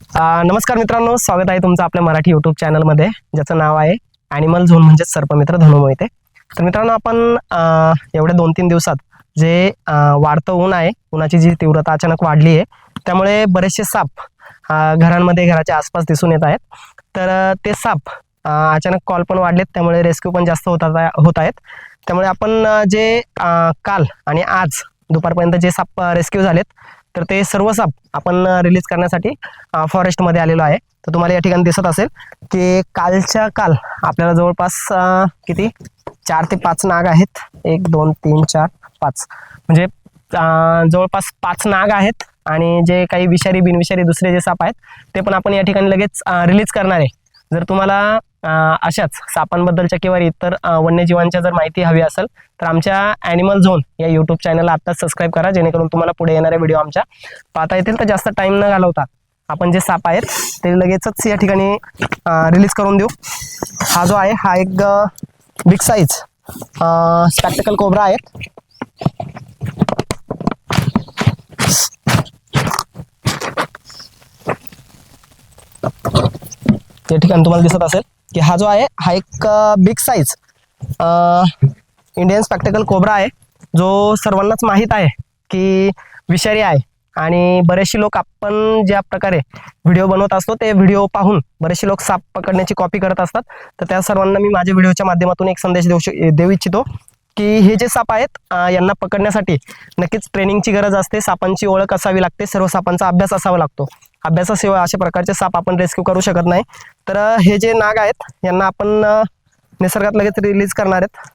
नमस्कार मित्रांनो, स्वागत आहे तुमचं आपल्या मराठी यूट्यूब चॅनलमध्ये, ज्याचं नाव आहे ॲनिमल झोन म्हणजेच सर्पमित्र धनु मोहिते. तर मित्रांनो, आपण एवढ्या 2-3 दिवसात जे वाढतं ऊन आहे, उन्हाची जी तीव्रता अचानक वाढली आहे, त्यामुळे बरेचसे साप घरांमध्ये, घराच्या आसपास दिसून येत आहेत. तर ते साप अचानक कॉल पण वाढलेत, त्यामुळे रेस्क्यू पण जास्त होत आहेत. त्यामुळे आपण जे काल आणि आज दुपारपर्यंत जे साप रेस्क्यू झालेत, तर ते सर्व साप आपण रिलीज करण्यासाठी फॉरेस्टमध्ये आलेलो आहे. तर तुम्हाला या ठिकाणी दिसत असेल की कालच्या काल आपल्याला जवळपास किती 4 ते 5 नाग आहेत. 1 2 3 4 5 म्हणजे जवळपास 5 नाग आहेत. आणि जे काही विषारी बिनविषारी दुसरे जे साप आहेत ते पण आपण या ठिकाणी लगेच रिलीज करणार आहे. जर तुम्हाला अशाच सापांबद्दलच्या किंवा इतर वन्यजीवांच्या जर माहिती हवी असेल तर आमच्या ॲनिमल झोन या यूट्यूब चॅनलला आत्ताच सबस्क्राईब करा, जेणेकरून तुम्हाला पुढे येणारे व्हिडिओ आमच्या पाहता येतील. तर जास्त टाईम न घालवता आपण जे साप आहेत ते लगेचच या ठिकाणी रिलीज करून देऊ. हा जो आहे हा एक बिग साईज स्पेक्टिकल कोब्रा आहे. या ठिकाणी तुम्हाला दिसत असेल की हा जो आहे हा एक big size Indian spectacled cobra आहे, जो सर्वांनाच माहीत आहे की विषारी आहे. आणि बरेचसे लोक आपण ज्या प्रकारे व्हिडिओ बनवत असतो ते व्हिडिओ पाहून बरेचसे लोक साप पकडण्याची कॉपी करत असतात. तर त्या सर्वांना मी माझ्या व्हिडिओच्या माध्यमातून एक संदेश देऊ इच्छितो की हे जे साप आहेत यांना पकडण्यासाठी नक्कीच ट्रेनिंगची गरज असते. सापांची ओळख असावी लागते, सर्व सापांचा अभ्यास असावा लागतो. अभ्यासाशिवाय अशा प्रकारचे साप आपण रेस्क्यू करू शकत नाही. तर हे जे नाग आहेत यांना आपण निसर्गात लगेच रिलीज करणार आहेत.